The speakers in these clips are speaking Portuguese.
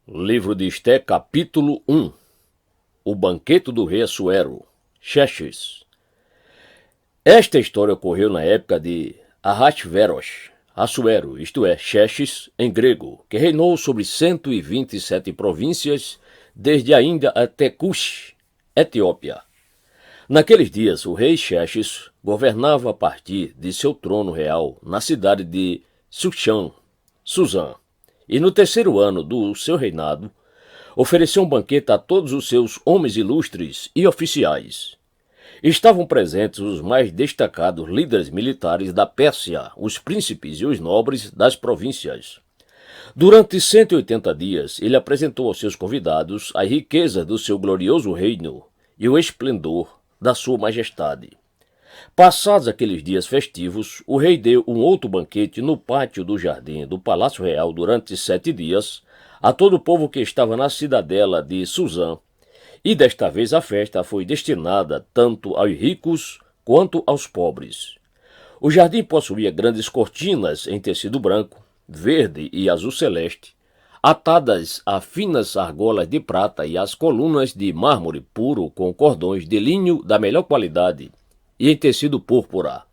Livro de Esté, capítulo 1. O banquete do rei Assuero, Xerxes. Esta história ocorreu na época de Ahasveros, Assuero, isto é, Xerxes em grego, que reinou sobre 127 províncias, desde a Índia até Cush, Etiópia. Naqueles dias, o rei Xerxes governava a partir de seu trono real na cidade de Susã, e no terceiro ano do seu reinado, ofereceu um banquete a todos os seus homens ilustres e oficiais. Estavam presentes os mais destacados líderes militares da Pérsia, os príncipes e os nobres das províncias. Durante 180 dias, ele apresentou aos seus convidados as riquezas do seu glorioso reino e o esplendor da sua majestade. Passados aqueles dias festivos, o rei deu um outro banquete no pátio do jardim do Palácio Real durante 7 dias a todo o povo que estava na cidadela de Susã, e desta vez a festa foi destinada tanto aos ricos quanto aos pobres. O jardim possuía grandes cortinas em tecido branco, verde e azul celeste, atadas a finas argolas de prata e as colunas de mármore puro com cordões de linho da melhor qualidade e em tecido púrpura.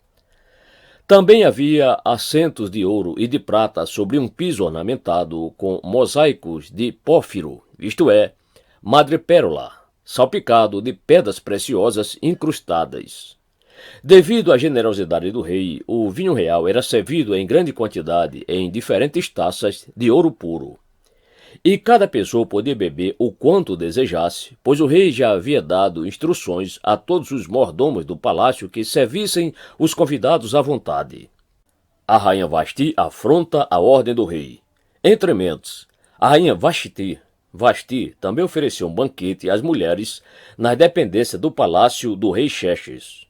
Também havia assentos de ouro e de prata sobre um piso ornamentado com mosaicos de pórfiro, isto é, madrepérola, salpicado de pedras preciosas incrustadas. Devido à generosidade do rei, o vinho real era servido em grande quantidade em diferentes taças de ouro puro. E cada pessoa podia beber o quanto desejasse, pois o rei já havia dado instruções a todos os mordomos do palácio que servissem os convidados à vontade. A rainha Vasti afronta a ordem do rei. Entre mentes, a rainha Vasti também ofereceu um banquete às mulheres nas dependências do palácio do rei Xerxes.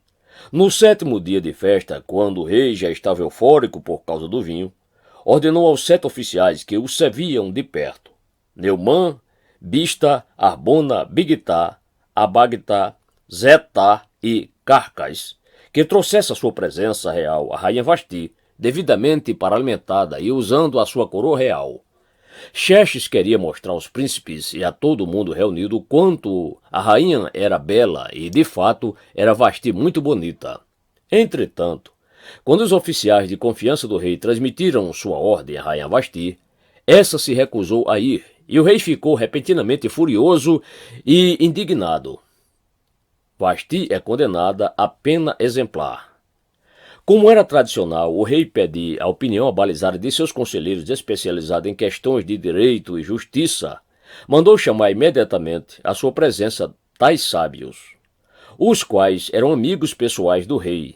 No 7º dia de festa, quando o rei já estava eufórico por causa do vinho, ordenou aos 7 oficiais que o serviam de perto: Neumã, Bista, Arbona, Bigtá, Abagtá, Zetá e Carcas, que trouxesse à sua presença real a rainha Vasti, devidamente paramentada e usando a sua coroa real. Xerxes queria mostrar aos príncipes e a todo o mundo reunido quanto a rainha era bela e, de fato, era Vasti muito bonita. Entretanto, quando os oficiais de confiança do rei transmitiram sua ordem à rainha Vasti, essa se recusou a ir, e o rei ficou repentinamente furioso e indignado. Vasti é condenada à pena exemplar. Como era tradicional, o rei pede a opinião abalizada de seus conselheiros especializados em questões de direito e justiça, mandou chamar imediatamente à sua presença tais sábios, os quais eram amigos pessoais do rei: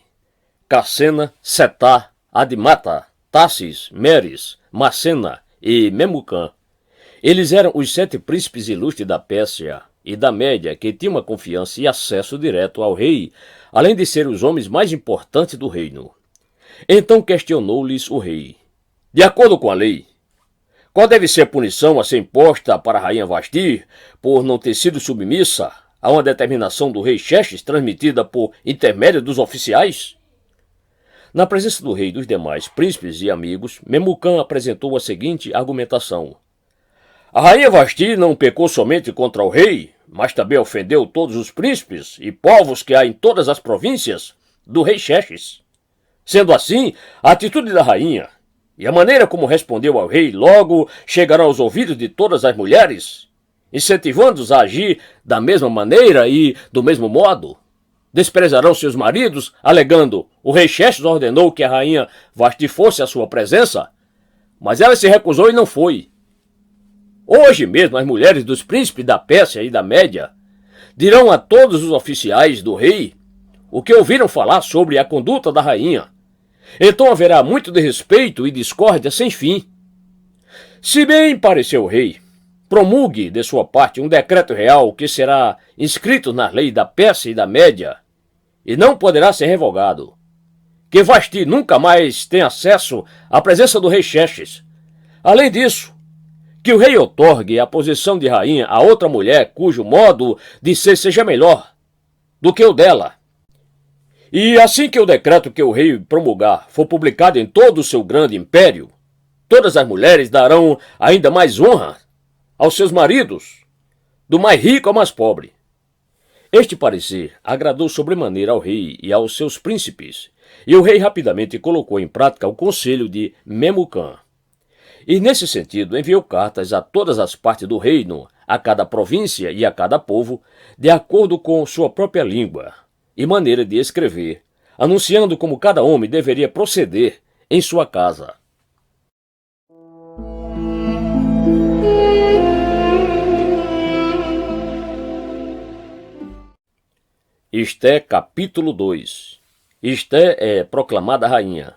Cassena, Setá, Adimata, Tassis, Meres, Macena e Memucã. Eles eram os 7 príncipes ilustres da Pérsia e da Média que tinham uma confiança e acesso direto ao rei, além de ser os homens mais importantes do reino. Então questionou-lhes o rei: de acordo com a lei, qual deve ser a punição a ser imposta para a rainha Vasti por não ter sido submissa a uma determinação do rei Xerxes transmitida por intermédio dos oficiais? Na presença do rei e dos demais príncipes e amigos, Memucã apresentou a seguinte argumentação: a rainha Vasti não pecou somente contra o rei, mas também ofendeu todos os príncipes e povos que há em todas as províncias do rei Xerxes. Sendo assim, a atitude da rainha e a maneira como respondeu ao rei logo chegará aos ouvidos de todas as mulheres, incentivando-os a agir da mesma maneira e do mesmo modo. Desprezarão seus maridos, alegando: o rei Xerxes ordenou que a rainha Vasti fosse à sua presença, mas ela se recusou e não foi. Hoje mesmo as mulheres dos príncipes da Pérsia e da Média dirão a todos os oficiais do rei o que ouviram falar sobre a conduta da rainha. Então haverá muito desrespeito e discórdia sem fim. Se bem pareceu o rei, promulgue de sua parte um decreto real que será inscrito nas leis da Pérsia e da Média e não poderá ser revogado, que Vasti nunca mais tenha acesso à presença do rei Xerxes. Além disso, que o rei outorgue a posição de rainha a outra mulher cujo modo de ser seja melhor do que o dela, E assim que o decreto que o rei promulgar for publicado em todo o seu grande império, todas as mulheres darão ainda mais honra aos seus maridos, do mais rico ao mais pobre. Este parecer agradou sobremaneira ao rei e aos seus príncipes, e o rei rapidamente colocou em prática o conselho de Memucã. E nesse sentido enviou cartas a todas as partes do reino, a cada província e a cada povo, de acordo com sua própria língua e maneira de escrever, anunciando como cada homem deveria proceder em sua casa. Esté capítulo 2. Esté é proclamada rainha.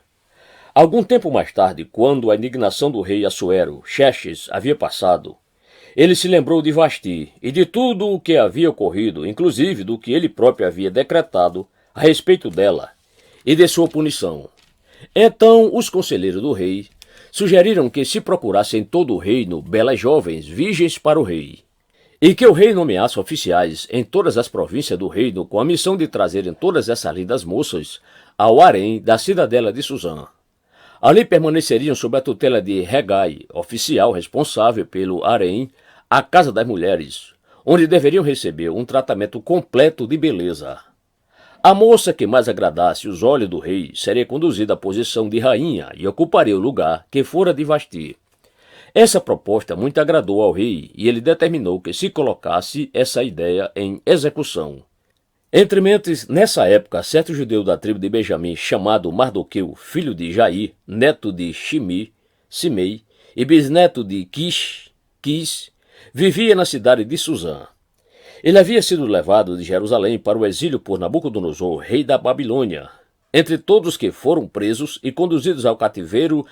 Algum tempo mais tarde, quando a indignação do rei Assuero, Xerxes, havia passado, ele se lembrou de Vasti e de tudo o que havia ocorrido, inclusive do que ele próprio havia decretado a respeito dela e de sua punição. Então os conselheiros do rei sugeriram que se procurasse em todo o reino belas jovens virgens para o rei, e que o rei nomeasse oficiais em todas as províncias do reino com a missão de trazerem todas essas lindas moças ao harém da cidadela de Suzã. Ali permaneceriam sob a tutela de Hegai, oficial responsável pelo harém, a casa das mulheres, onde deveriam receber um tratamento completo de beleza. A moça que mais agradasse os olhos do rei seria conduzida à posição de rainha e ocuparia o lugar que fora de Vasti. Essa proposta muito agradou ao rei e ele determinou que se colocasse essa ideia em execução. Entrementes, nessa época, certo judeu da tribo de Benjamim, chamado Mardoqueu, filho de Jair, neto de Simei e bisneto de Quis, vivia na cidade de Suzã. Ele havia sido levado de Jerusalém para o exílio por Nabucodonosor, rei da Babilônia, entre todos que foram presos e conduzidos ao cativeiro,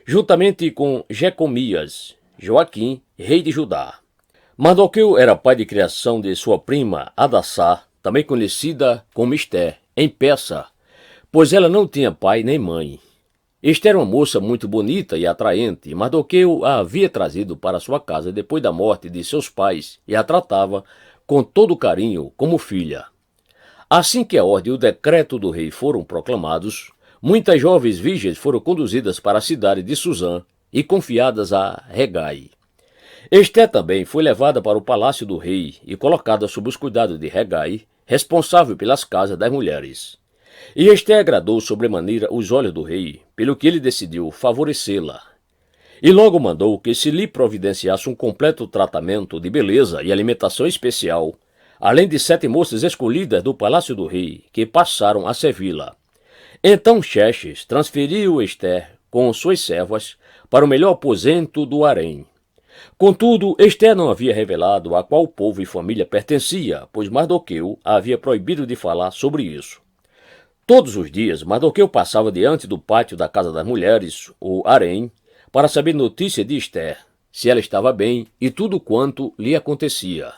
juntamente com Jecomias, Joaquim, rei de Judá. Mardoqueu era pai de criação de sua prima Adassá, também conhecida como Esté, em Persa, pois ela não tinha pai nem mãe. Esté era uma moça muito bonita e atraente, e Mardoqueu a havia trazido para sua casa depois da morte de seus pais e a tratava com todo carinho como filha. Assim que a ordem e o decreto do rei foram proclamados, muitas jovens virgens foram conduzidas para a cidade de Suzã e confiadas a Hegai. Esté também foi levada para o palácio do rei e colocada sob os cuidados de Hegai, responsável pelas casas das mulheres. E Esté agradou sobremaneira os olhos do rei, pelo que ele decidiu favorecê-la. E logo mandou que se lhe providenciasse um completo tratamento de beleza e alimentação especial, além de 7 moças escolhidas do palácio do rei, que passaram a servi-la. Então Xerxes transferiu Esté com suas servas para o melhor aposento do harém. Contudo, Esté não havia revelado a qual povo e família pertencia, pois Mardoqueu a havia proibido de falar sobre isso. Todos os dias, Mardoqueu passava diante do pátio da casa das mulheres, o harém, para saber notícia de Esté, se ela estava bem e tudo quanto lhe acontecia.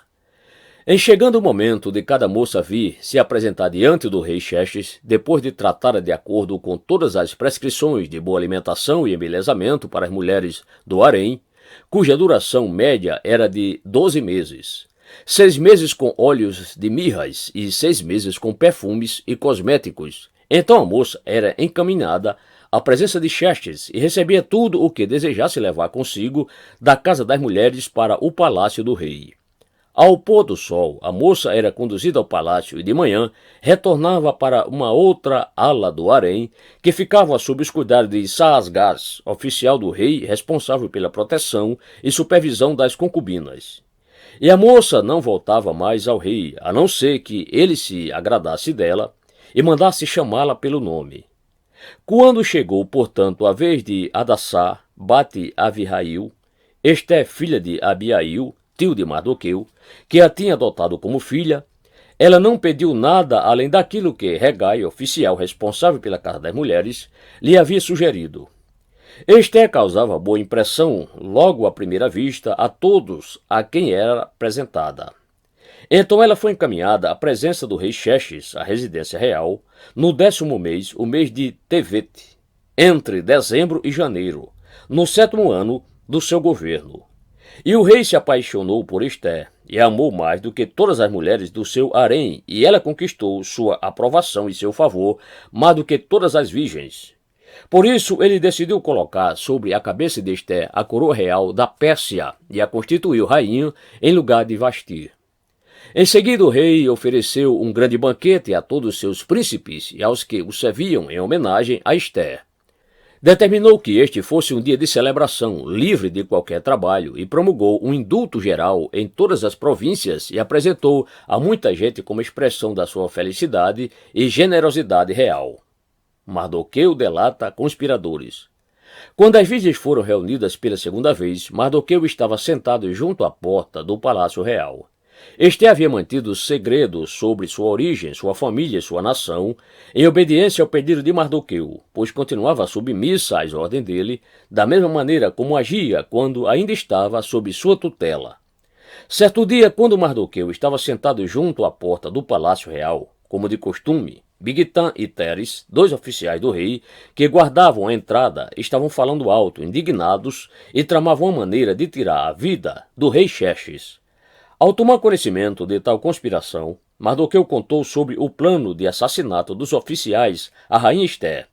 Em chegando o momento de cada moça vir se apresentar diante do rei Xerxes, depois de tratá-la de acordo com todas as prescrições de boa alimentação e embelezamento para as mulheres do harém, cuja duração média era de 12 meses, 6 meses com óleos de mirras e 6 meses com perfumes e cosméticos. Então a moça era encaminhada à presença de Xerxes e recebia tudo o que desejasse levar consigo da casa das mulheres para o palácio do rei. Ao pôr do sol, a moça era conduzida ao palácio e de manhã retornava para uma outra ala do harém, que ficava sob os cuidados de Saasgás, oficial do rei responsável pela proteção e supervisão das concubinas. E a moça não voltava mais ao rei, a não ser que ele se agradasse dela e mandasse chamá-la pelo nome. Quando chegou, portanto, a vez de Adassá, Bate-Avirrail, Esté, filha de Abiail, tio de Mardoqueu, que a tinha adotado como filha, ela não pediu nada além daquilo que Hegai, oficial responsável pela casa das mulheres, lhe havia sugerido. Esté causava boa impressão, logo à primeira vista, a todos a quem era apresentada. Então ela foi encaminhada à presença do rei Xerxes, à residência real, no 10º mês, o mês de Tevet, entre dezembro e janeiro, no 7º ano do seu governo. E o rei se apaixonou por Ester, e a amou mais do que todas as mulheres do seu harém, e ela conquistou sua aprovação e seu favor mais do que todas as virgens. Por isso, ele decidiu colocar sobre a cabeça de Ester a coroa real da Pérsia e a constituiu rainha em lugar de Vasti. Em seguida, o rei ofereceu um grande banquete a todos os seus príncipes e aos que o serviam em homenagem a Ester. Determinou que este fosse um dia de celebração, livre de qualquer trabalho, e promulgou um indulto geral em todas as províncias e apresentou a muita gente como expressão da sua felicidade e generosidade real. Mardoqueu delata conspiradores. Quando as virgens foram reunidas pela segunda vez, Mardoqueu estava sentado junto à porta do palácio real. Este havia mantido segredo sobre sua origem, sua família e sua nação, em obediência ao pedido de Mardoqueu, pois continuava submissa às ordens dele, da mesma maneira como agia quando ainda estava sob sua tutela. Certo dia, quando Mardoqueu estava sentado junto à porta do palácio real, como de costume, Bigtã e Teres, dois oficiais do rei, que guardavam a entrada, estavam falando alto, indignados, e tramavam uma maneira de tirar a vida do rei Xerxes. Ao tomar conhecimento de tal conspiração, Mardoqueu contou sobre o plano de assassinato dos oficiais à rainha Ester.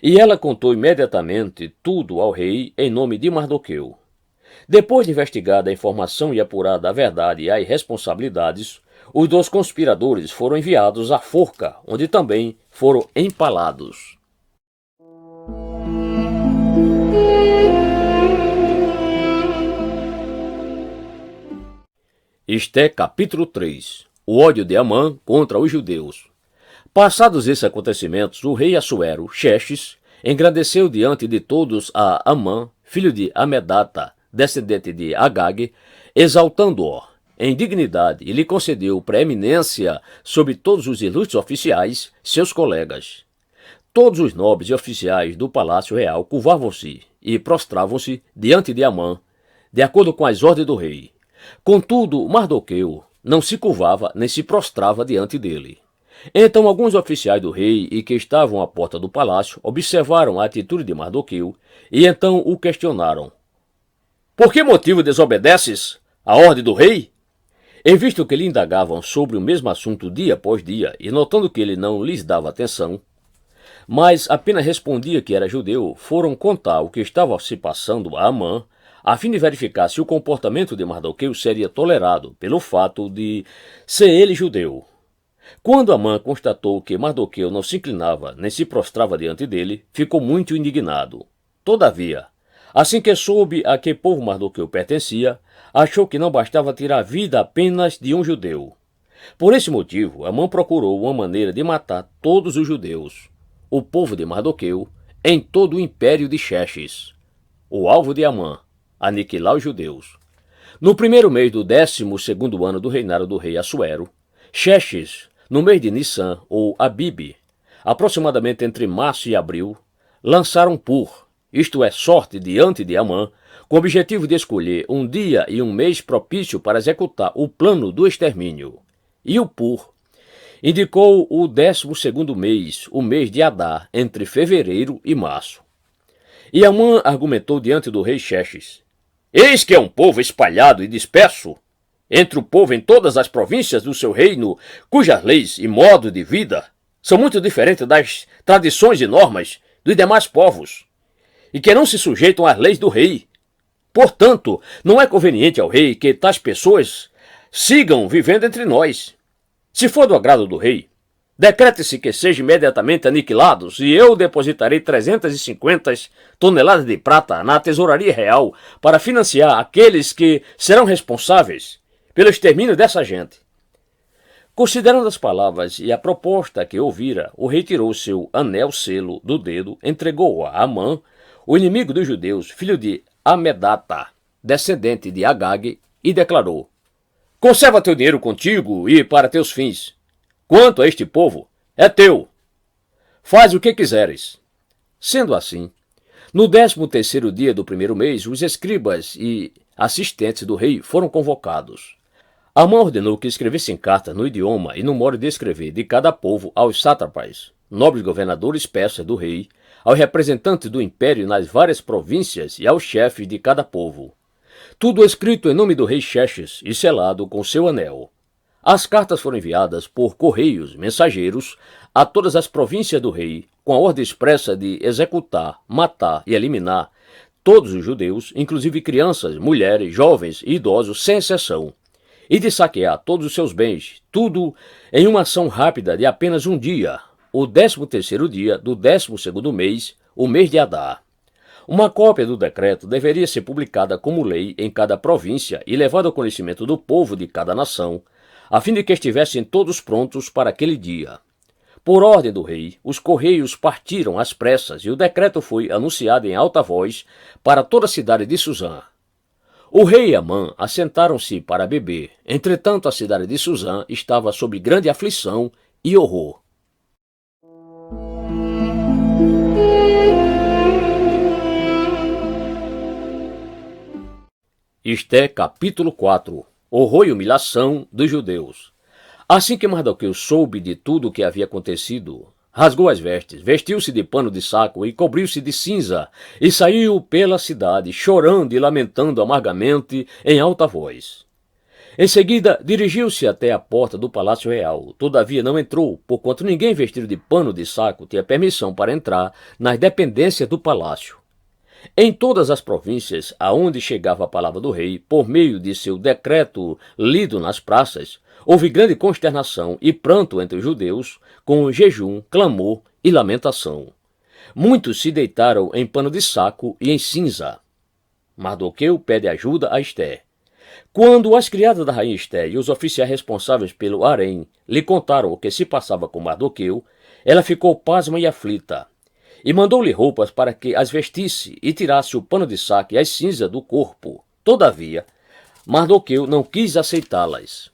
E ela contou imediatamente tudo ao rei em nome de Mardoqueu. Depois de investigada a informação e apurada a verdade e as responsabilidades, os dois conspiradores foram enviados à forca, onde também foram empalados. Ester capítulo 3. O ódio de Amã contra os judeus. Passados esses acontecimentos, o rei Assuero, Xerxes, engrandeceu diante de todos a Amã, filho de Amedata, descendente de Agag, exaltando-o em dignidade e lhe concedeu preeminência sobre todos os ilustres oficiais, seus colegas. Todos os nobres e oficiais do palácio real curvavam-se e prostravam-se diante de Amã, de acordo com as ordens do rei. Contudo, Mardoqueu não se curvava nem se prostrava diante dele. Então alguns oficiais do rei e que estavam à porta do palácio observaram a atitude de Mardoqueu e então o questionaram. Por que motivo desobedeces à ordem do rei? E visto que lhe indagavam sobre o mesmo assunto dia após dia e notando que ele não lhes dava atenção, mas apenas respondia que era judeu, foram contar o que estava se passando a Amã, a fim de verificar se o comportamento de Mardoqueu seria tolerado pelo fato de ser ele judeu. Quando Amã constatou que Mardoqueu não se inclinava nem se prostrava diante dele, ficou muito indignado. Todavia, assim que soube a que povo Mardoqueu pertencia, achou que não bastava tirar a vida apenas de um judeu. Por esse motivo, Amã procurou uma maneira de matar todos os judeus, o povo de Mardoqueu, em todo o império de Xerxes. O alvo de Amã: aniquilar os judeus. No primeiro mês do 12º ano do reinado do rei Assuero, Xerxes, no mês de Nissan ou Abibe, aproximadamente entre março e abril, lançaram Pur, isto é, sorte diante de Amã, com o objetivo de escolher um dia e um mês propício para executar o plano do extermínio. E o Pur indicou o 12º mês, o mês de Adar, entre fevereiro e março. E Amã argumentou diante do rei Xerxes: eis que é um povo espalhado e disperso entre o povo em todas as províncias do seu reino, cujas leis e modo de vida são muito diferentes das tradições e normas dos demais povos, e que não se sujeitam às leis do rei. Portanto, não é conveniente ao rei que tais pessoas sigam vivendo entre nós. Se for do agrado do rei, decrete-se que sejam imediatamente aniquilados, e eu depositarei 350 toneladas de prata na tesouraria real para financiar aqueles que serão responsáveis pelo extermínio dessa gente. Considerando as palavras e a proposta que ouvira, o rei tirou seu anel-selo do dedo, entregou-o a Amã, o inimigo dos judeus, filho de Amedata, descendente de Agag, e declarou: conserva teu dinheiro contigo e para teus fins. Quanto a este povo, é teu. Faz o que quiseres. Sendo assim, no 13º dia do primeiro mês, os escribas e assistentes do rei foram convocados. Amã ordenou que escrevessem cartas no idioma e no modo de escrever de cada povo aos sátrapas, nobres governadores persas do rei, aos representantes do império nas várias províncias e aos chefes de cada povo. tudo escrito em nome do rei Xerxes e selado com seu anel. As cartas foram enviadas por correios mensageiros a todas as províncias do rei, com a ordem expressa de executar, matar e eliminar todos os judeus, inclusive crianças, mulheres, jovens e idosos, sem exceção, e de saquear todos os seus bens, tudo em uma ação rápida de apenas um dia, o 13º dia do 12º mês, o mês de Adar. Uma cópia do decreto deveria ser publicada como lei em cada província e levada ao conhecimento do povo de cada nação, a fim de que estivessem todos prontos para aquele dia. Por ordem do rei, os correios partiram às pressas e o decreto foi anunciado em alta voz para toda a cidade de Suzã. O rei e Amã assentaram-se para beber. Entretanto, a cidade de Suzã estava sob grande aflição e horror. Esté capítulo 4. Horror e humilhação dos judeus. Assim que Mardoqueu soube de tudo o que havia acontecido, rasgou as vestes, vestiu-se de pano de saco e cobriu-se de cinza, e saiu pela cidade, chorando e lamentando amargamente em alta voz. Em seguida, dirigiu-se até a porta do palácio real. Todavia não entrou, porquanto ninguém vestido de pano de saco tinha permissão para entrar nas dependências do palácio. Em todas as províncias aonde chegava a palavra do rei, por meio de seu decreto lido nas praças, houve grande consternação e pranto entre os judeus, com jejum, clamor e lamentação. Muitos se deitaram em pano de saco e em cinza. Mardoqueu pede ajuda a Esté. Quando as criadas da rainha Esté e os oficiais responsáveis pelo harém lhe contaram o que se passava com Mardoqueu, ela ficou pasma e aflita, e mandou-lhe roupas para que as vestisse e tirasse o pano de saco e as cinzas do corpo. Todavia, Mardoqueu não quis aceitá-las.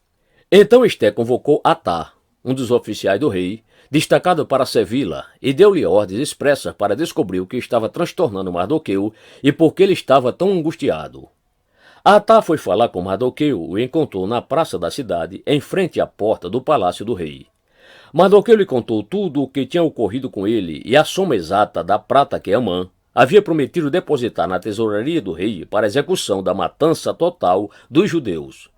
Então Esté convocou Atá, um dos oficiais do rei, destacado para servi-la, e deu-lhe ordens expressas para descobrir o que estava transtornando Mardoqueu e por que ele estava tão angustiado. Atá foi falar com Mardoqueu e o encontrou na praça da cidade, em frente à porta do palácio do rei. Mardoqueu lhe contou tudo o que tinha ocorrido com ele e a soma exata da prata que Amã havia prometido depositar na tesouraria do rei para a execução da matança total dos judeus.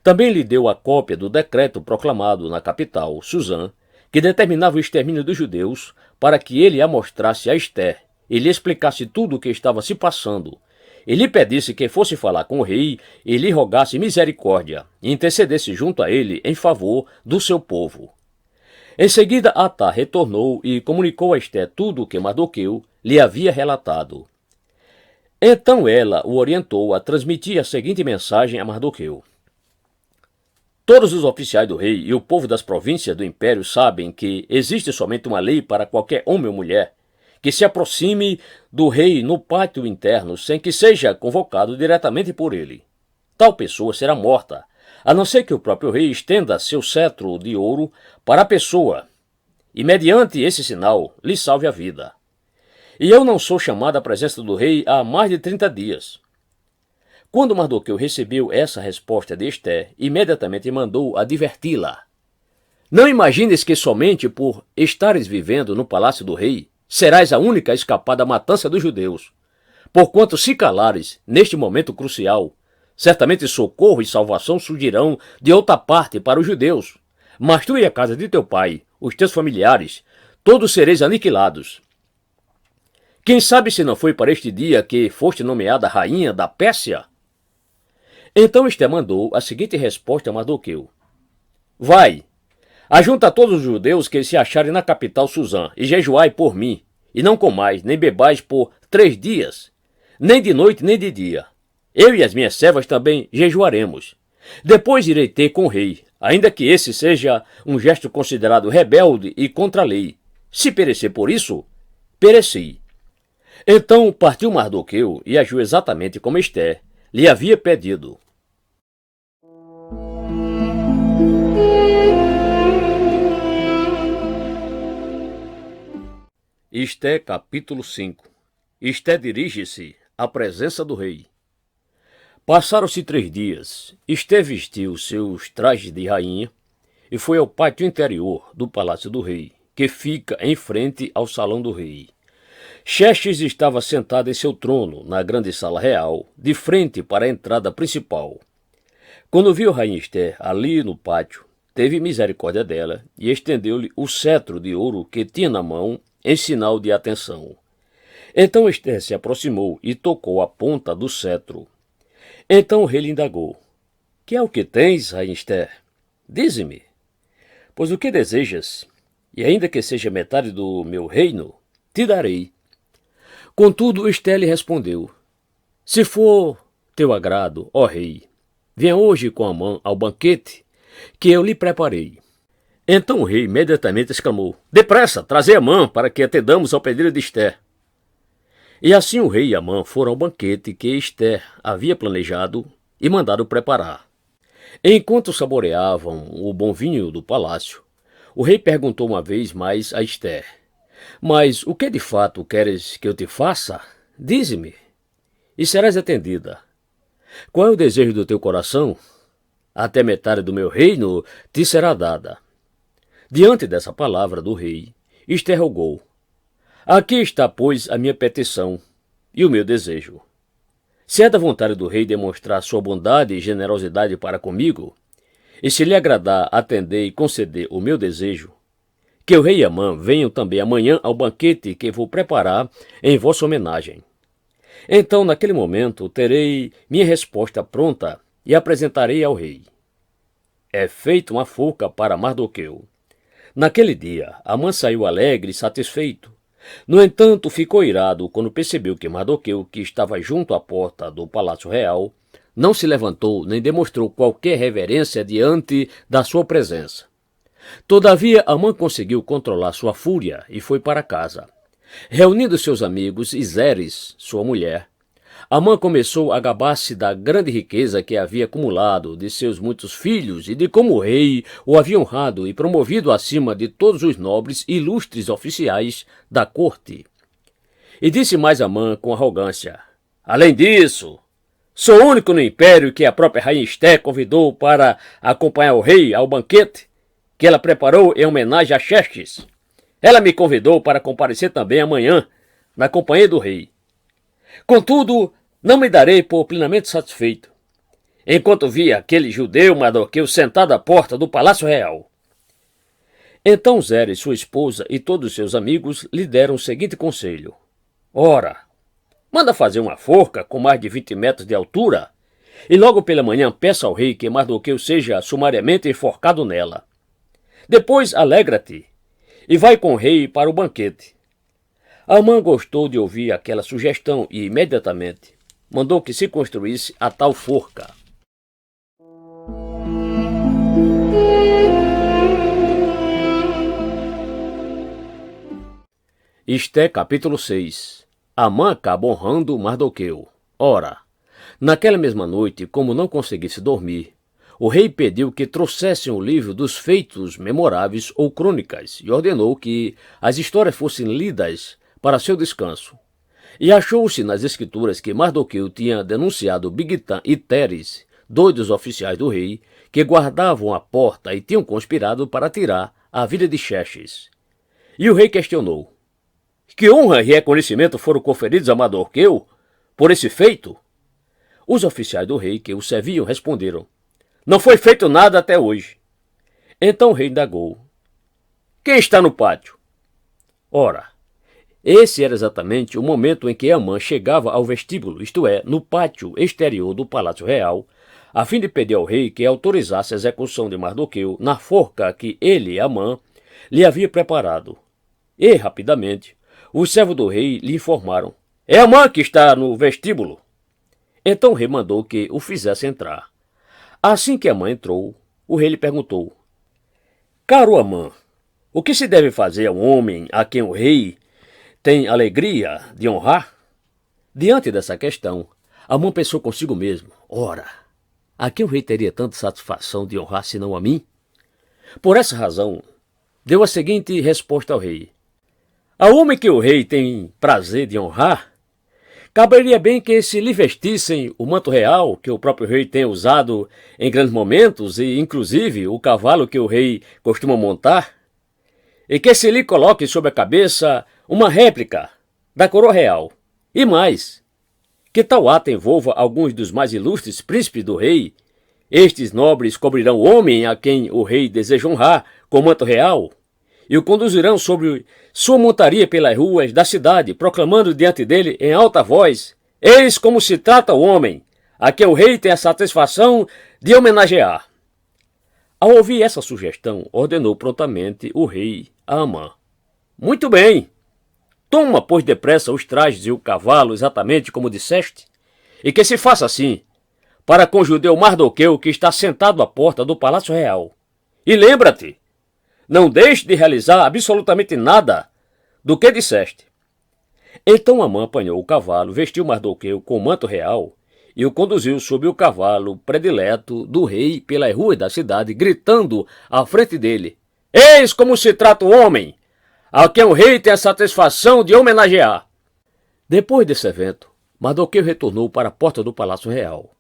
Também lhe deu a cópia do decreto proclamado na capital, Suzã, que determinava o extermínio dos judeus, para que ele a mostrasse a Esté e lhe explicasse tudo o que estava se passando, e lhe pedisse que fosse falar com o rei e lhe rogasse misericórdia e intercedesse junto a ele em favor do seu povo. Em seguida, Atá retornou e comunicou a Esté tudo o que Mardoqueu lhe havia relatado. Então ela o orientou a transmitir a seguinte mensagem a Mardoqueu. Todos os oficiais do rei e o povo das províncias do império sabem que existe somente uma lei para qualquer homem ou mulher que se aproxime do rei no pátio interno sem que seja convocado diretamente por ele. Tal pessoa será morta, a não ser que o próprio rei estenda seu cetro de ouro para a pessoa e, mediante esse sinal, lhe salve a vida. E eu não sou chamado à presença do rei há mais de 30 dias. Quando Mardoqueu recebeu essa resposta de Esté, imediatamente mandou adverti-la. Não imagines que somente por estares vivendo no palácio do rei, serás a única a escapar da matança dos judeus. Porquanto se calares, neste momento crucial, certamente socorro e salvação surgirão de outra parte para os judeus. Mas tu e a casa de teu pai, os teus familiares, todos sereis aniquilados. Quem sabe se não foi para este dia que foste nomeada rainha da Pérsia? Então Esté mandou a seguinte resposta a Mardoqueu. Vai, ajunta todos os judeus que se acharem na capital Suzã, e jejuai por mim, e não comais, nem bebais por 3 dias, nem de noite nem de dia. Eu e as minhas servas também jejuaremos. Depois irei ter com o rei, ainda que esse seja um gesto considerado rebelde e contra a lei. Se perecer por isso, pereci. Então partiu Mardoqueu e agiu exatamente como Esté lhe havia pedido. Esté capítulo 5. Esté dirige-se à presença do rei. Passaram-se 3 dias. Esté vestiu seus trajes de rainha e foi ao pátio interior do palácio do rei, que fica em frente ao salão do rei. Xerxes estava sentado em seu trono, na grande sala real, de frente para a entrada principal. Quando viu rainha Ester ali no pátio, teve misericórdia dela e estendeu-lhe o cetro de ouro que tinha na mão, em sinal de atenção. Então Ester se aproximou e tocou a ponta do cetro. Então o rei lhe indagou: que é o que tens, rainha Ester? Dize-me, pois o que desejas, e ainda que seja metade do meu reino, te darei. Contudo, Ester lhe respondeu: se for teu agrado, ó rei, venha hoje com Amã ao banquete que eu lhe preparei. Então o rei imediatamente exclamou: depressa, trazei Amã para que atendamos ao pedido de Ester. E assim o rei e Amã foram ao banquete que Ester havia planejado e mandado preparar. Enquanto saboreavam o bom vinho do palácio, o rei perguntou uma vez mais a Ester: mas o que de fato queres que eu te faça? Dize-me, e serás atendida. Qual é o desejo do teu coração? Até metade do meu reino te será dada. Diante dessa palavra do rei, Ester rogou: aqui está, pois, a minha petição e o meu desejo. Se é da vontade do rei demonstrar sua bondade e generosidade para comigo, e se lhe agradar atender e conceder o meu desejo, que o rei e Amã venham também amanhã ao banquete que vou preparar em vossa homenagem. Então, naquele momento, terei minha resposta pronta e apresentarei ao rei. É feita uma forca para Mardoqueu. Naquele dia, Amã saiu alegre e satisfeito. No entanto, ficou irado quando percebeu que Mardoqueu, que estava junto à porta do palácio real, não se levantou nem demonstrou qualquer reverência diante da sua presença. Todavia, Amã conseguiu controlar sua fúria e foi para casa. Reunindo seus amigos e Zeres, sua mulher, Amã começou a gabar-se da grande riqueza que havia acumulado, de seus muitos filhos e de como o rei o havia honrado e promovido acima de todos os nobres e ilustres oficiais da corte. E disse mais Amã com arrogância: além disso, sou o único no império que a própria rainha Ester convidou para acompanhar o rei ao banquete que ela preparou em homenagem a Xerxes. Ela me convidou para comparecer também amanhã, na companhia do rei. Contudo, não me darei por plenamente satisfeito, enquanto via aquele judeu Mardoqueu sentado à porta do palácio real. Então Zeres, sua esposa e todos seus amigos lhe deram o seguinte conselho: ora, manda fazer uma forca com mais de 20 metros de altura, e logo pela manhã peça ao rei que Mardoqueu seja sumariamente enforcado nela. Depois alegra-te e vai com o rei para o banquete. Amã gostou de ouvir aquela sugestão e, imediatamente, mandou que se construísse a tal forca. Ester capítulo 6. Amã acaba honrando Mardoqueu. Ora, naquela mesma noite, como não conseguisse dormir, o rei pediu que trouxessem o livro dos feitos memoráveis ou crônicas e ordenou que as histórias fossem lidas para seu descanso. E achou-se nas escrituras que Mardoqueu tinha denunciado Bigtã e Teres, dois dos oficiais do rei, que guardavam a porta e tinham conspirado para tirar a vida de Xerxes. E o rei questionou: que honra e reconhecimento foram conferidos a Mardoqueu por esse feito? Os oficiais do rei que o serviam responderam: não foi feito nada até hoje. Então o rei indagou: quem está no pátio? Ora, esse era exatamente o momento em que Amã chegava ao vestíbulo, isto é, no pátio exterior do Palácio Real, a fim de pedir ao rei que autorizasse a execução de Mardoqueu na forca que ele, Amã, lhe havia preparado. E, rapidamente, os servos do rei lhe informaram: é Amã que está no vestíbulo. Então o rei mandou que o fizesse entrar. Assim que Amã entrou, o rei lhe perguntou: caro Amã, o que se deve fazer a um homem a quem o rei tem alegria de honrar? Diante dessa questão, Amã pensou consigo mesmo: ora, a quem o rei teria tanta satisfação de honrar senão a mim? Por essa razão, deu a seguinte resposta ao rei: ao homem que o rei tem prazer de honrar, caberia bem que se lhe vestissem o manto real que o próprio rei tem usado em grandes momentos e, inclusive, o cavalo que o rei costuma montar, e que se lhe coloque sobre a cabeça uma réplica da coroa real. E mais, que tal ato envolva alguns dos mais ilustres príncipes do rei. Estes nobres cobrirão o homem a quem o rei deseja honrar com manto real e o conduzirão sobre sua montaria pelas ruas da cidade, proclamando diante dele em alta voz: eis como se trata o homem, a quem o rei tem a satisfação de homenagear. Ao ouvir essa sugestão, ordenou prontamente o rei a Amã: muito bem, toma, pois, depressa os trajes e o cavalo, exatamente como disseste, e que se faça assim, para com o judeu Mardoqueu, que está sentado à porta do palácio real. E lembra-te, não deixe de realizar absolutamente nada do que disseste. Então Amã apanhou o cavalo, vestiu Mardoqueu com o manto real e o conduziu sob o cavalo predileto do rei pelas ruas da cidade, gritando à frente dele: eis como se trata o homem, a quem o rei tem a satisfação de homenagear. Depois desse evento, Mardoqueu retornou para a porta do palácio real.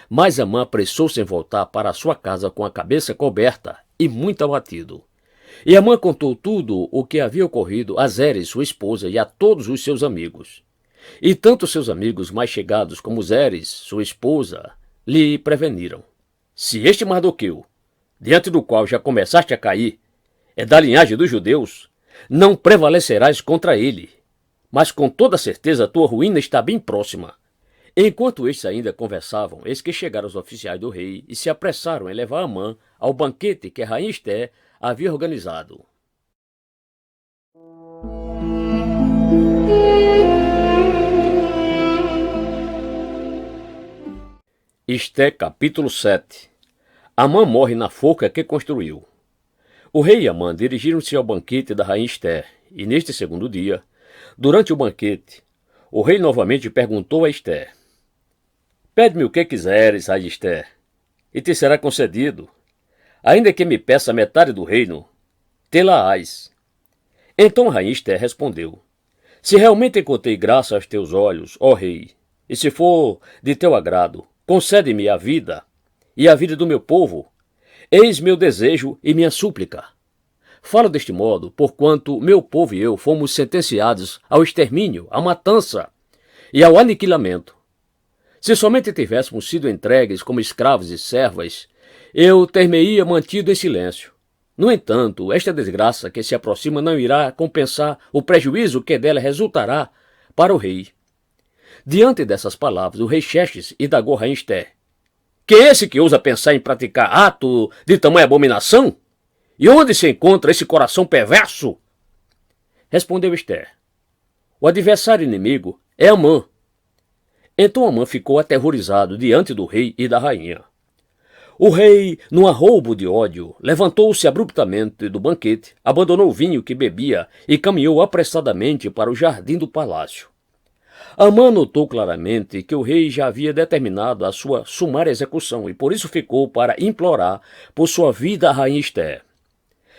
Mas Amã apressou-se em voltar para a sua casa com a cabeça coberta e muito abatido. E Amã contou tudo o que havia ocorrido a Zeres, sua esposa, e a todos os seus amigos. E tanto seus amigos mais chegados como Zeres, sua esposa, lhe preveniram: se este Mardoqueu, diante do qual já começaste a cair, é da linhagem dos judeus, não prevalecerás contra ele, mas com toda certeza tua ruína está bem próxima. Enquanto estes ainda conversavam, eis que chegaram os oficiais do rei e se apressaram em levar Amã ao banquete que a rainha Esté havia organizado. Esté capítulo 7. Amã morre na forca que construiu. O rei e Amã dirigiram-se ao banquete da rainha Esté, e neste segundo dia, durante o banquete, o rei novamente perguntou a Esté: pede-me o que quiseres, rainha Esté, e te será concedido. Ainda que me peça metade do reino, tê-la-ás. Então a rainha Esté respondeu: se realmente encontrei graça aos teus olhos, ó rei, e se for de teu agrado, concede-me a vida e a vida do meu povo. Eis meu desejo e minha súplica. Falo deste modo, porquanto meu povo e eu fomos sentenciados ao extermínio, à matança e ao aniquilamento. Se somente tivéssemos sido entregues como escravos e servas, eu ter-me-ia mantido em silêncio. No entanto, esta desgraça que se aproxima não irá compensar o prejuízo que dela resultará para o rei. Diante dessas palavras, o rei Xerxes indagou a rainha Esté: quem é esse que ousa pensar em praticar ato de tamanha abominação? E onde se encontra esse coração perverso? Respondeu Esté: o adversário inimigo é Amã. Então Amã ficou aterrorizado diante do rei e da rainha. O rei, num arroubo de ódio, levantou-se abruptamente do banquete, abandonou o vinho que bebia e caminhou apressadamente para o jardim do palácio. Amã notou claramente que o rei já havia determinado a sua sumária execução e por isso ficou para implorar por sua vida a rainha Esté.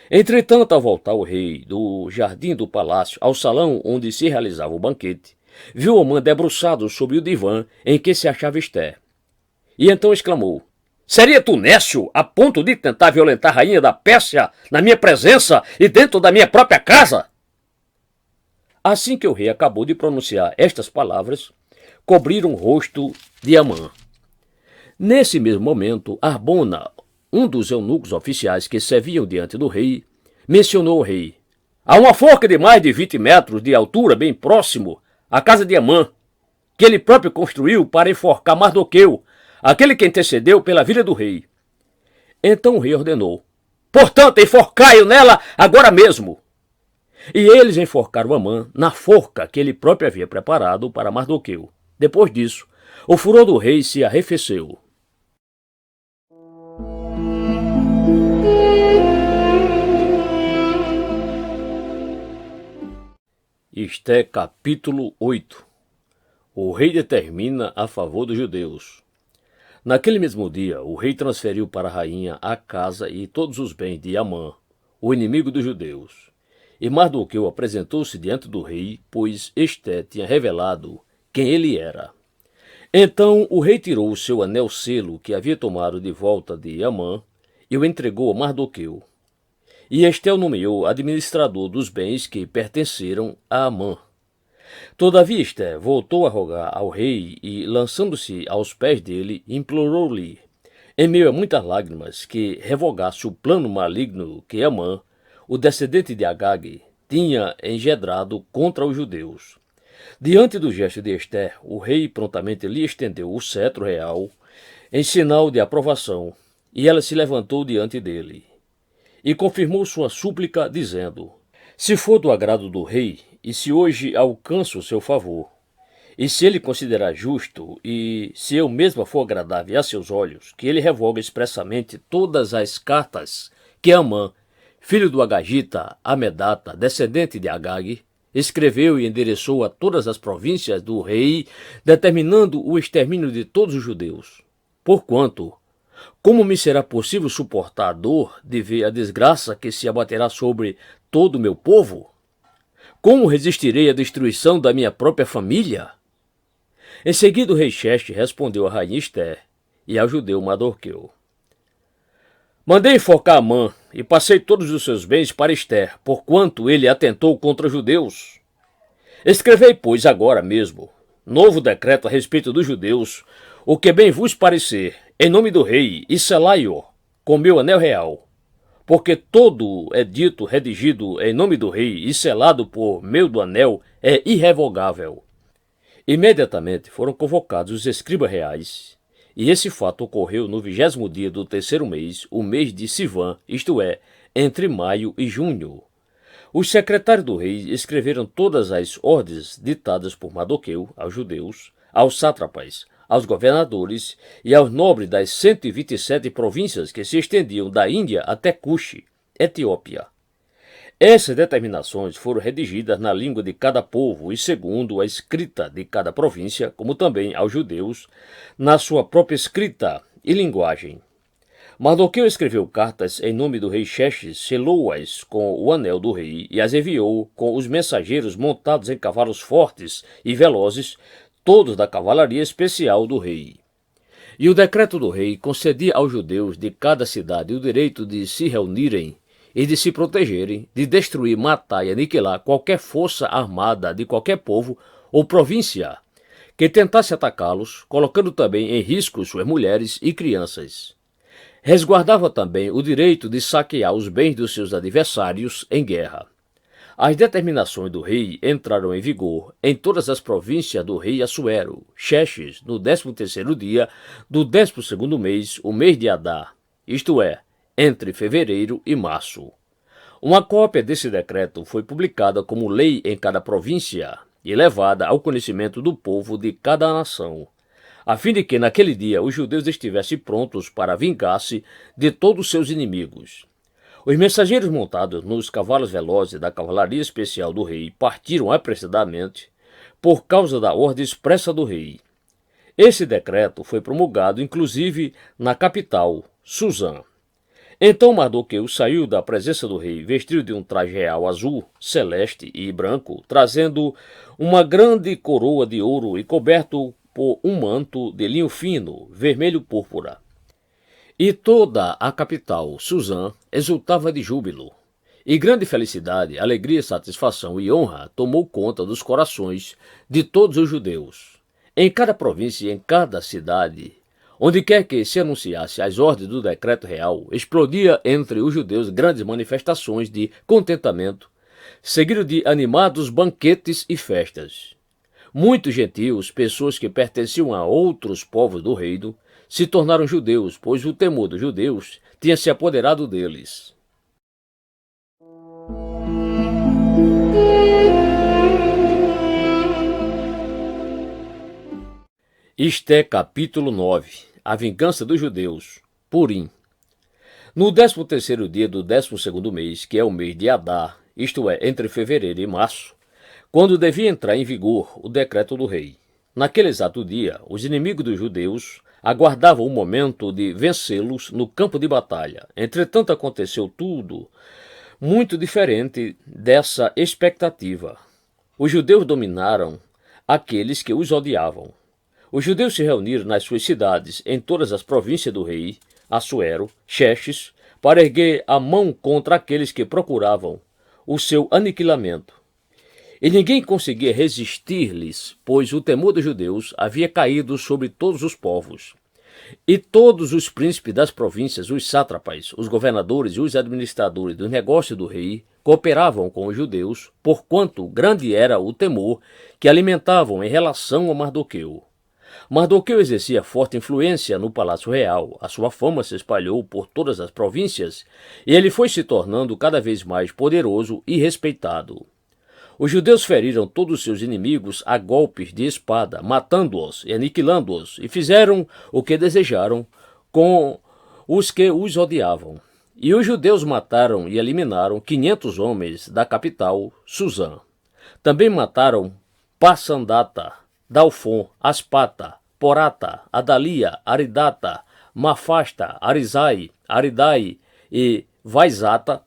Entretanto, ao voltar o rei do jardim do palácio ao salão onde se realizava o banquete, viu Amã debruçado sobre o divã em que se achava Esté. E então exclamou: seria tu nécio a ponto de tentar violentar a rainha da Pérsia na minha presença e dentro da minha própria casa? Assim que o rei acabou de pronunciar estas palavras, cobriram o rosto de Amã. Nesse mesmo momento, Arbona, um dos eunucos oficiais que serviam diante do rei, mencionou ao rei: há uma forca de mais de 20 metros de altura bem próximo à casa de Amã, que ele próprio construiu para enforcar Mardoqueu, aquele que intercedeu pela vida do rei. Então o rei ordenou: portanto, enforcai-o nela agora mesmo. E eles enforcaram Amã na forca que ele próprio havia preparado para Mardoqueu. Depois disso, o furor do rei se arrefeceu. Esté capítulo 8. O rei determina a favor dos judeus. Naquele mesmo dia, o rei transferiu para a rainha a casa e todos os bens de Amã, o inimigo dos judeus. E Mardoqueu apresentou-se diante do rei, pois Esté tinha revelado quem ele era. Então o rei tirou o seu anel-selo que havia tomado de volta de Amã e o entregou a Mardoqueu. E Esté o nomeou administrador dos bens que pertenceram a Amã. Todavia Esther voltou a rogar ao rei e, lançando-se aos pés dele, implorou-lhe, em meio a muitas lágrimas, que revogasse o plano maligno que Amã, o descendente de Agag, tinha engendrado contra os judeus. Diante do gesto de Esther, o rei prontamente lhe estendeu o cetro real, em sinal de aprovação, e ela se levantou diante dele, e confirmou sua súplica, dizendo, se for do agrado do rei, e se hoje alcanço o seu favor, e se ele considerar justo, e se eu mesma for agradável a seus olhos, que ele revogue expressamente todas as cartas que Amã, filho do Agagita, Amedata, descendente de Agag, escreveu e endereçou a todas as províncias do rei, determinando o extermínio de todos os judeus. Porquanto, como me será possível suportar a dor de ver a desgraça que se abaterá sobre todo o meu povo? Como resistirei à destruição da minha própria família? Em seguida o rei Xerxes respondeu à rainha Esther e ao judeu Mardoqueu. Mandei enforcar Amã e passei todos os seus bens para Esther, porquanto ele atentou contra os judeus. Escrevei, pois, agora mesmo, novo decreto a respeito dos judeus, o que bem vos parecer, em nome do rei, e selai-o com meu anel real, porque todo edito redigido em nome do rei e selado por meio do anel é irrevogável. Imediatamente foram convocados os escribas reais, e esse fato ocorreu no 20º dia do terceiro mês, o mês de Sivan, isto é, entre maio e junho. Os secretários do rei escreveram todas as ordens ditadas por Mardoqueu aos judeus, aos sátrapas, aos governadores e aos nobres das 127 províncias que se estendiam da Índia até Cuxi, Etiópia. Essas determinações foram redigidas na língua de cada povo e segundo a escrita de cada província, como também aos judeus, na sua própria escrita e linguagem. Mardoqueu escreveu cartas em nome do rei Xerxes, selou-as com o anel do rei e as enviou com os mensageiros montados em cavalos fortes e velozes, todos da cavalaria especial do rei. E o decreto do rei concedia aos judeus de cada cidade o direito de se reunirem e de se protegerem, de destruir, matar e aniquilar qualquer força armada de qualquer povo ou província que tentasse atacá-los, colocando também em risco suas mulheres e crianças. Resguardava também o direito de saquear os bens dos seus adversários em guerra. As determinações do rei entraram em vigor em todas as províncias do rei Assuero, Xerxes, no 13º dia do 12º mês, o mês de Adar, isto é, entre fevereiro e março. Uma cópia desse decreto foi publicada como lei em cada província e levada ao conhecimento do povo de cada nação, a fim de que naquele dia os judeus estivessem prontos para vingar-se de todos os seus inimigos. Os mensageiros montados nos cavalos velozes da cavalaria especial do rei partiram apressadamente por causa da ordem expressa do rei. Esse decreto foi promulgado inclusive na capital, Suzã. Então Mardoqueu saiu da presença do rei vestido de um traje real azul, celeste e branco, trazendo uma grande coroa de ouro e coberto por um manto de linho fino, vermelho-púrpura. E toda a capital, Suzã, exultava de júbilo. E grande felicidade, alegria, satisfação e honra tomou conta dos corações de todos os judeus. Em cada província e em cada cidade, onde quer que se anunciasse as ordens do decreto real, explodia entre os judeus grandes manifestações de contentamento, seguido de animados banquetes e festas. Muitos gentios, pessoas que pertenciam a outros povos do reino, se tornaram judeus, pois o temor dos judeus tinha se apoderado deles. Esté capítulo 9. A vingança dos judeus. Purim. No 13º dia do 12º mês, que é o mês de Adar, isto é, entre fevereiro e março, quando devia entrar em vigor o decreto do rei. Naquele exato dia, os inimigos dos judeus aguardavam o momento de vencê-los no campo de batalha. Entretanto, aconteceu tudo muito diferente dessa expectativa. Os judeus dominaram aqueles que os odiavam. Os judeus se reuniram nas suas cidades, em todas as províncias do rei, Assuero, Xerxes, para erguer a mão contra aqueles que procuravam o seu aniquilamento. E ninguém conseguia resistir-lhes, pois o temor dos judeus havia caído sobre todos os povos. E todos os príncipes das províncias, os sátrapas, os governadores e os administradores dos negócios do rei, cooperavam com os judeus, porquanto grande era o temor que alimentavam em relação a Mardoqueu. Mardoqueu exercia forte influência no palácio real, a sua fama se espalhou por todas as províncias, e ele foi se tornando cada vez mais poderoso e respeitado. Os judeus feriram todos os seus inimigos a golpes de espada, matando-os e aniquilando-os, e fizeram o que desejaram com os que os odiavam. E os judeus mataram e eliminaram 500 homens da capital, Suzã. Também mataram Passandata, Dalfon, Aspata, Porata, Adalia, Aridata, Mafasta, Arizai, Aridai e Vaizata,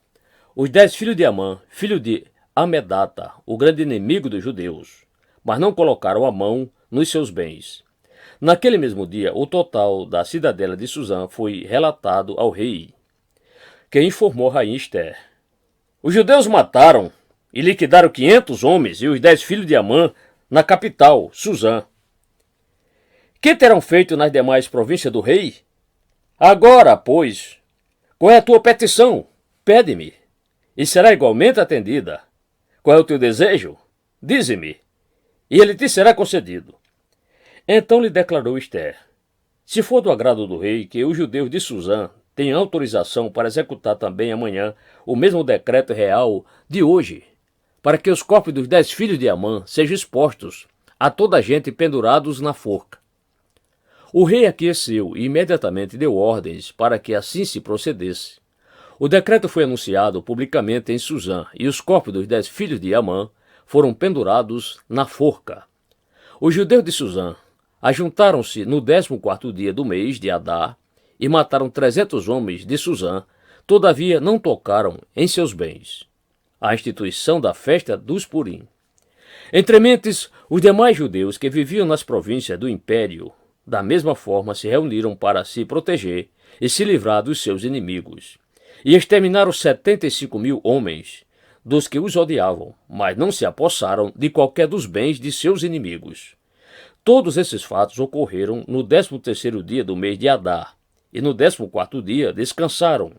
os 10 filhos de Amã, filho de Amedata, o grande inimigo dos judeus, mas não colocaram a mão nos seus bens. Naquele mesmo dia, o total da cidadela de Suzã foi relatado ao rei, que informou a rainha Ester. Os judeus mataram e liquidaram 500 homens e os 10 filhos de Amã na capital, Suzã. Que terão feito nas demais províncias do rei? Agora, pois, qual é a tua petição? Pede-me, e será igualmente atendida. Qual é o teu desejo? Dize-me, e ele te será concedido. Então lhe declarou Ester: se for do agrado do rei que os judeus de Suzã tenham autorização para executar também amanhã o mesmo decreto real de hoje, para que os corpos dos 10 filhos de Amã sejam expostos a toda a gente pendurados na forca. O rei aqueceu e imediatamente deu ordens para que assim se procedesse. O decreto foi anunciado publicamente em Suzã, e os corpos dos 10 filhos de Amã foram pendurados na forca. Os judeus de Suzã ajuntaram-se no 14º dia do mês de Adar e mataram 300 homens de Suzã, todavia não tocaram em seus bens. A instituição da festa dos Purim. Entrementes, os demais judeus que viviam nas províncias do império, da mesma forma se reuniram para se proteger e se livrar dos seus inimigos. E exterminaram 75.000 homens dos que os odiavam, mas não se apossaram de qualquer dos bens de seus inimigos. Todos esses fatos ocorreram no 13º dia do mês de Adar, e no 14º dia descansaram,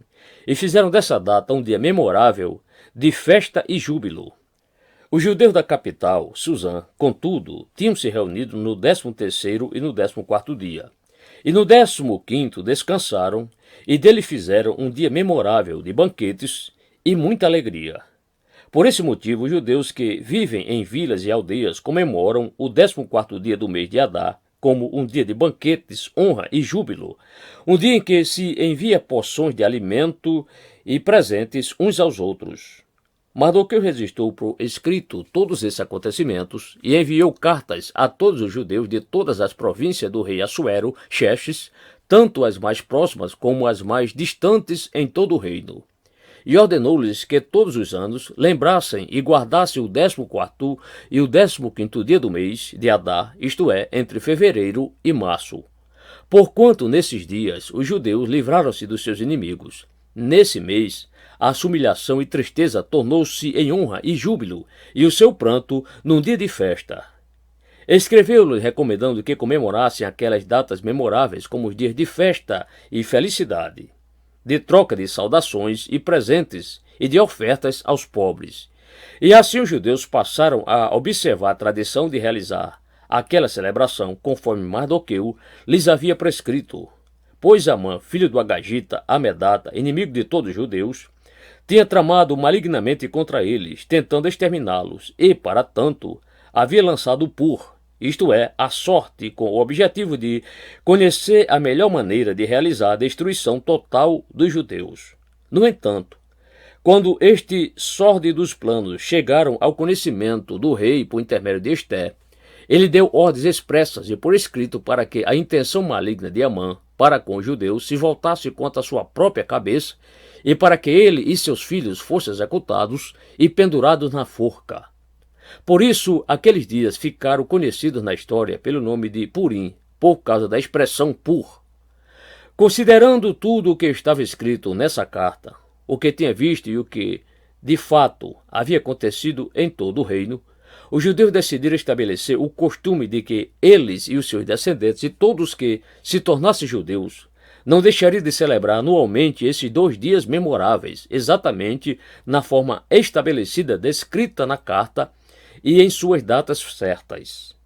e fizeram dessa data um dia memorável de festa e júbilo. Os judeus da capital, Suzã, contudo, tinham se reunido no 13º e no 14º dia. E no 15º descansaram, e dele fizeram um dia memorável de banquetes e muita alegria. Por esse motivo, os judeus que vivem em vilas e aldeias comemoram o 14º dia do mês de Adar como um dia de banquetes, honra e júbilo, um dia em que se envia porções de alimento e presentes uns aos outros. Mardoqueu registrou por escrito todos esses acontecimentos e enviou cartas a todos os judeus de todas as províncias do rei Assuero, Xerxes, tanto as mais próximas como as mais distantes em todo o reino. E ordenou-lhes que todos os anos lembrassem e guardassem o 14º e o 15º dia do mês de Adar, isto é, entre fevereiro e março. Porquanto nesses dias os judeus livraram-se dos seus inimigos. Nesse mês, a sua humilhação e tristeza tornou-se em honra e júbilo, e o seu pranto num dia de festa. Escreveu-lhes recomendando que comemorassem aquelas datas memoráveis como os dias de festa e felicidade, de troca de saudações e presentes e de ofertas aos pobres. E assim os judeus passaram a observar a tradição de realizar aquela celebração conforme Mardoqueu lhes havia prescrito. Pois Amã, filho do Agagita, Amedata, inimigo de todos os judeus, tinha tramado malignamente contra eles, tentando exterminá-los, e, para tanto, havia lançado o Pur, isto é, a sorte, com o objetivo de conhecer a melhor maneira de realizar a destruição total dos judeus. No entanto, quando estes sórdidos planos chegaram ao conhecimento do rei por intermédio de Ester, ele deu ordens expressas e por escrito para que a intenção maligna de Amã para com os judeus se voltasse contra a sua própria cabeça e para que ele e seus filhos fossem executados e pendurados na forca. Por isso, aqueles dias ficaram conhecidos na história pelo nome de Purim, por causa da expressão pur. Considerando tudo o que estava escrito nessa carta, o que tinha visto e o que, de fato, havia acontecido em todo o reino, os judeus decidiram estabelecer o costume de que eles e os seus descendentes e todos que se tornassem judeus não deixariam de celebrar anualmente esses 2 dias memoráveis, exatamente na forma estabelecida, descrita na carta e em suas datas certas.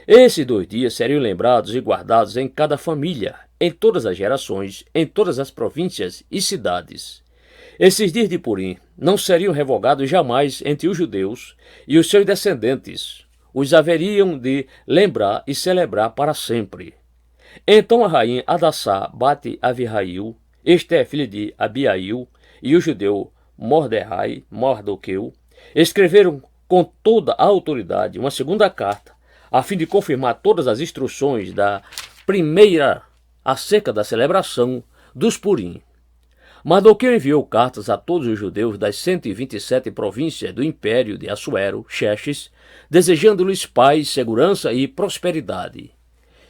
Esses 2 dias seriam lembrados e guardados em cada família, em todas as gerações, em todas as províncias e cidades. Esses dias de Purim não seriam revogados jamais entre os judeus e os seus descendentes. Os haveriam de lembrar e celebrar para sempre. Então a rainha Adassá bate Avihail, Esther filha de Abiail, e o judeu Mardoqueu escreveram com toda a autoridade uma segunda carta, a fim de confirmar todas as instruções da primeira acerca da celebração dos Purim. Mardoqueu enviou cartas a todos os judeus das 127 províncias do império de Assuero, Xerxes, desejando-lhes paz, segurança e prosperidade,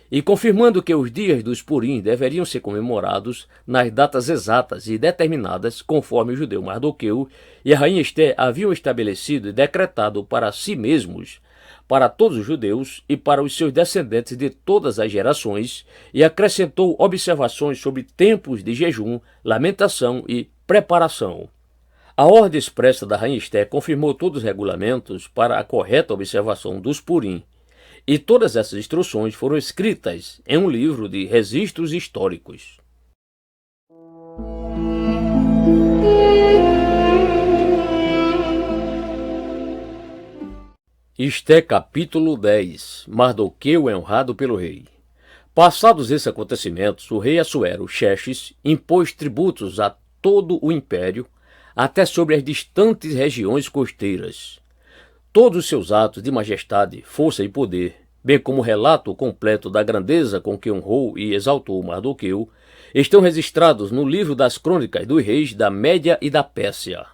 e confirmando que os dias dos Purim deveriam ser comemorados nas datas exatas e determinadas conforme o judeu Mardoqueu e a rainha Esther haviam estabelecido e decretado para si mesmos, para todos os judeus e para os seus descendentes de todas as gerações, e acrescentou observações sobre tempos de jejum, lamentação e preparação. A ordem expressa da rainha Esther confirmou todos os regulamentos para a correta observação dos Purim, e todas essas instruções foram escritas em um livro de registros históricos. Esther capítulo 10. Mardoqueu é honrado pelo rei. Passados esses acontecimentos, o rei Assuero, Xerxes, impôs tributos a todo o império, até sobre as distantes regiões costeiras. Todos os seus atos de majestade, força e poder, bem como o relato completo da grandeza com que honrou e exaltou Mardoqueu, estão registrados no livro das crônicas dos reis da Média e da Pérsia.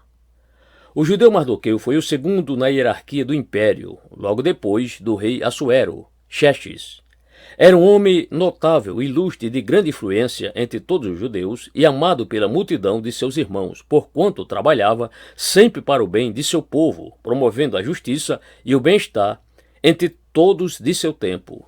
O judeu Mardoqueu foi o segundo na hierarquia do império, logo depois do rei Assuero, Xerxes. Era um homem notável, ilustre e de grande influência entre todos os judeus e amado pela multidão de seus irmãos, porquanto trabalhava sempre para o bem de seu povo, promovendo a justiça e o bem-estar entre todos de seu tempo.